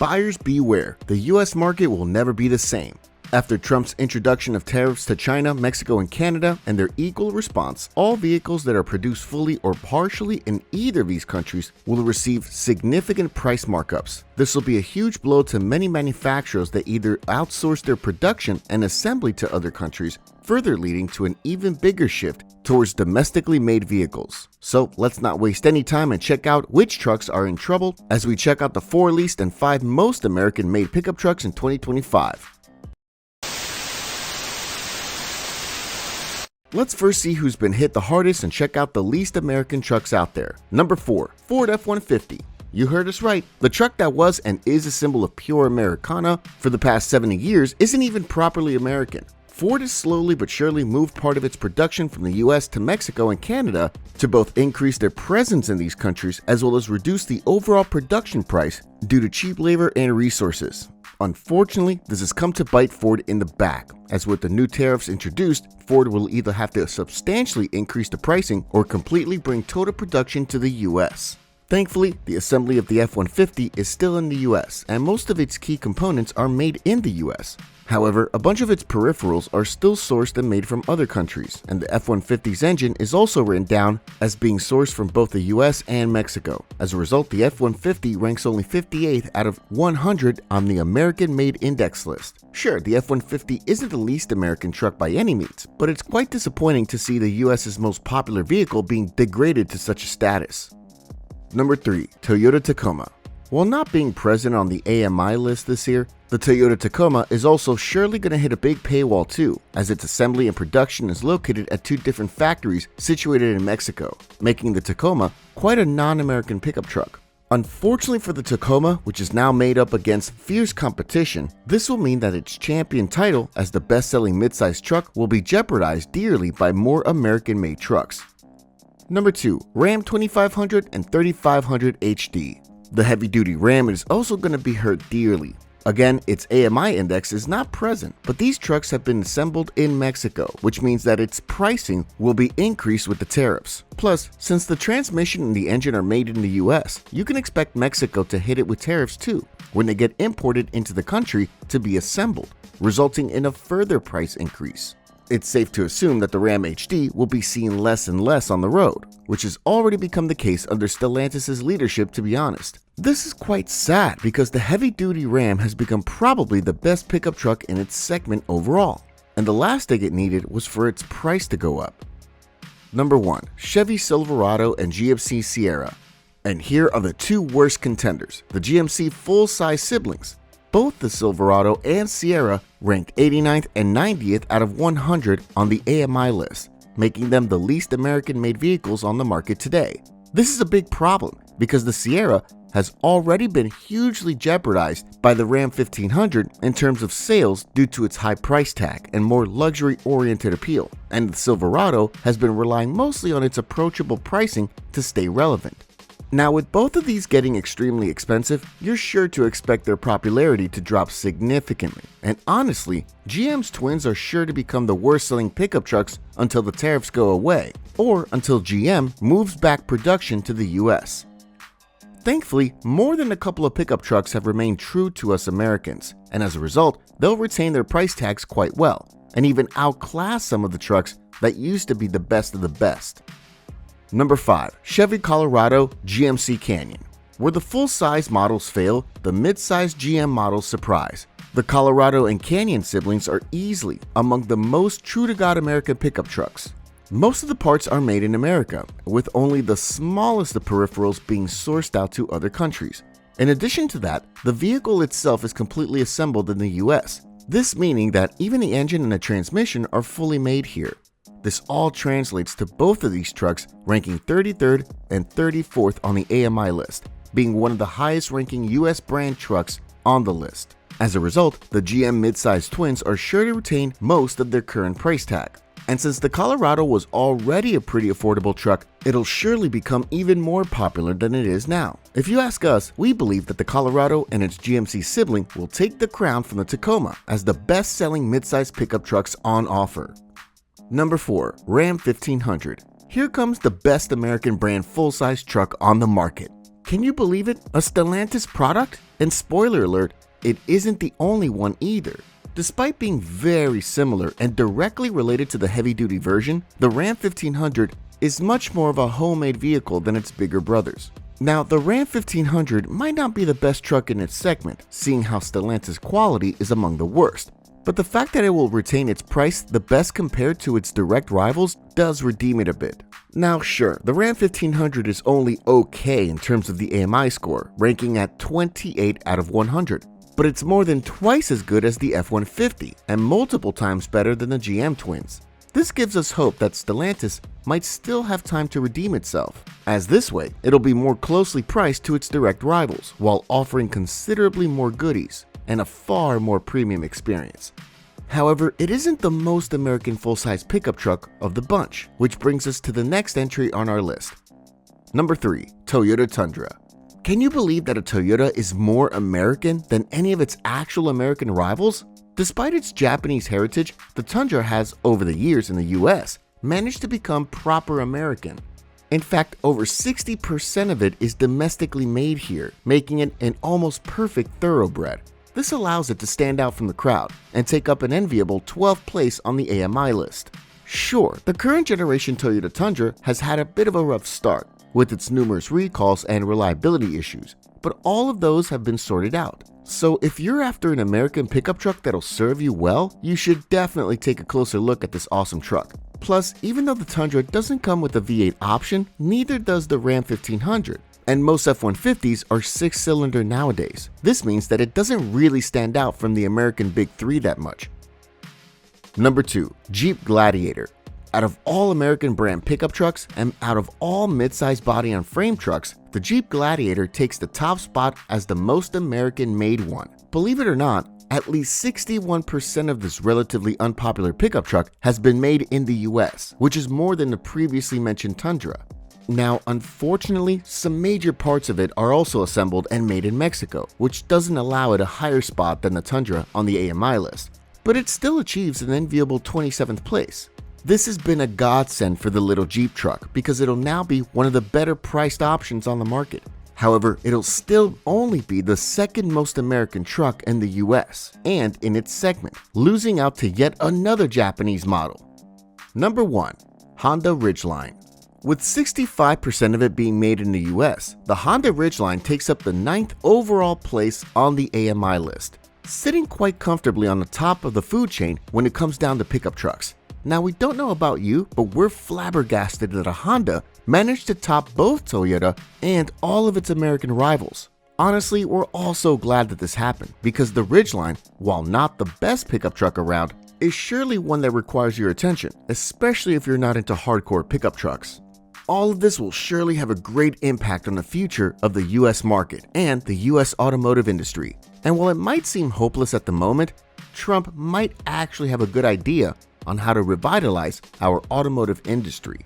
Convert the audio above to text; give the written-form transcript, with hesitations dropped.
Buyers beware, the US market will never be the same. After Trump's introduction of tariffs to China, Mexico, and Canada, and their equal response, all vehicles that are produced fully or partially in either of these countries will receive significant price markups. This will be a huge blow to many manufacturers that either outsource their production and assembly to other countries, further leading to an even bigger shift towards domestically made vehicles. So let's not waste any time and check out which trucks are in trouble as we check out the 4 least and 5 most American-made pickup trucks in 2025. Let's first see who's been hit the hardest and check out the least American trucks out there. Number 4, Ford F-150. You heard us right. The truck that was and is a symbol of pure Americana for the past 70 years isn't even properly American. Ford has slowly but surely moved part of its production from the US to Mexico and Canada to both increase their presence in these countries as well as reduce the overall production price due to cheap labor and resources. Unfortunately, this has come to bite Ford in the back, as with the new tariffs introduced, Ford will either have to substantially increase the pricing or completely bring total production to the US. Thankfully, the assembly of the F-150 is still in the US, and most of its key components are made in the US. However, a bunch of its peripherals are still sourced and made from other countries, and the F-150's engine is also written down as being sourced from both the US and Mexico. As a result, the F-150 ranks only 58th out of 100 on the American-made index list. Sure, the F-150 isn't the least American truck by any means, but it's quite disappointing to see the US's most popular vehicle being degraded to such a status. Number 3, Toyota Tacoma. While not being present on the AMI list this year, the Toyota Tacoma is also surely going to hit a big paywall too, as its assembly and production is located at 2 different factories situated in Mexico, making the Tacoma quite a non-American pickup truck. Unfortunately for the Tacoma, which is now made up against fierce competition, this will mean that its champion title as the best-selling midsize truck will be jeopardized dearly by more American-made trucks. Number 2, Ram 2500 and 3500 HD. The heavy-duty Ram is also going to be hurt dearly. Again, its AMI index is not present, but these trucks have been assembled in Mexico, which means that its pricing will be increased with the tariffs. Plus, since the transmission and the engine are made in the US, you can expect Mexico to hit it with tariffs too, when they get imported into the country to be assembled, resulting in a further price increase. It's safe to assume that the Ram HD will be seen less and less on the road, which has already become the case under Stellantis' leadership, to be honest. This is quite sad because the heavy-duty Ram has become probably the best pickup truck in its segment overall, and the last thing it needed was for its price to go up. Number 1, Chevy Silverado and GMC Sierra. And here are the 2 worst contenders, the GMC full-size siblings. Both the Silverado and Sierra ranked 89th and 90th out of 100 on the AMI list, making them the least American-made vehicles on the market today. This is a big problem because the Sierra has already been hugely jeopardized by the Ram 1500 in terms of sales due to its high price tag and more luxury-oriented appeal, and the Silverado has been relying mostly on its approachable pricing to stay relevant. Now, with both of these getting extremely expensive, you're sure to expect their popularity to drop significantly. And honestly, GM's twins are sure to become the worst-selling pickup trucks until the tariffs go away, or until GM moves back production to the US. Thankfully, more than a couple of pickup trucks have remained true to us Americans, and as a result, they'll retain their price tags quite well, and even outclass some of the trucks that used to be the best of the best. Number 5, Chevy Colorado GMC Canyon. Where the full-size models fail, the mid-size GM models surprise. The Colorado and Canyon siblings are easily among the most true-to-God American pickup trucks. Most of the parts are made in America, with only the smallest of peripherals being sourced out to other countries. In addition to that, the vehicle itself is completely assembled in the US, this meaning that even the engine and the transmission are fully made here. This all translates to both of these trucks ranking 33rd and 34th on the AMI list, being one of the highest ranking US brand trucks on the list. As a result, the GM midsize twins are sure to retain most of their current price tag. And since the Colorado was already a pretty affordable truck, it'll surely become even more popular than it is now. If you ask us, we believe that the Colorado and its GMC sibling will take the crown from the Tacoma as the best-selling midsize pickup trucks on offer. Number 4, Ram 1500. Here comes the best American brand full-size truck on the market, can you believe it? A Stellantis product? And spoiler alert, it isn't the only one either. Despite being very similar and directly related to the heavy-duty version, the Ram 1500 is much more of a homemade vehicle than its bigger brothers. Now, the Ram 1500 might not be the best truck in its segment, seeing how Stellantis quality is among the worst, but the fact that it will retain its price the best compared to its direct rivals does redeem it a bit. Now sure, the Ram 1500 is only okay in terms of the AMI score, ranking at 28 out of 100, but it's more than twice as good as the F-150 and multiple times better than the GM twins. This gives us hope that Stellantis might still have time to redeem itself, as this way it'll be more closely priced to its direct rivals while offering considerably more goodies and a far more premium experience. However, it isn't the most American full-size pickup truck of the bunch, which brings us to the next entry on our list. Number 3. Toyota Tundra. Can you believe that a Toyota is more American than any of its actual American rivals? Despite its Japanese heritage, the Tundra has, over the years in the US, managed to become proper American. In fact, over 60% of it is domestically made here, making it an almost perfect thoroughbred. This allows it to stand out from the crowd and take up an enviable 12th place on the AMI list. Sure, the current generation Toyota Tundra has had a bit of a rough start, with its numerous recalls and reliability issues, but all of those have been sorted out. So if you're after an American pickup truck that'll serve you well, you should definitely take a closer look at this awesome truck. Plus, even though the Tundra doesn't come with a V8 option, neither does the Ram 1500. And most F-150s are 6-cylinder nowadays. This means that it doesn't really stand out from the American Big Three that much. Number 2. Jeep Gladiator. Out of all American brand pickup trucks and out of all mid-size body-on-frame trucks, the Jeep Gladiator takes the top spot as the most American-made one. Believe it or not, at least 61% of this relatively unpopular pickup truck has been made in the US, which is more than the previously mentioned Tundra. Now, unfortunately, some major parts of it are also assembled and made in Mexico, which doesn't allow it a higher spot than the Tundra on the AMI list, but it still achieves an enviable 27th place. This has been a godsend for the little Jeep truck because it'll now be one of the better priced options on the market. However, it'll still only be the second most American truck in the US and in its segment, losing out to yet another Japanese model. Number 1. Honda Ridgeline. With 65% of it being made in the US, the Honda Ridgeline takes up the 9th overall place on the AMI list, sitting quite comfortably on the top of the food chain when it comes down to pickup trucks. Now, we don't know about you, but we're flabbergasted that a Honda managed to top both Toyota and all of its American rivals. Honestly, we're all so glad that this happened because the Ridgeline, while not the best pickup truck around, is surely one that requires your attention, especially if you're not into hardcore pickup trucks. All of this will surely have a great impact on the future of the US market and the US automotive industry. And while it might seem hopeless at the moment, Trump might actually have a good idea on how to revitalize our automotive industry.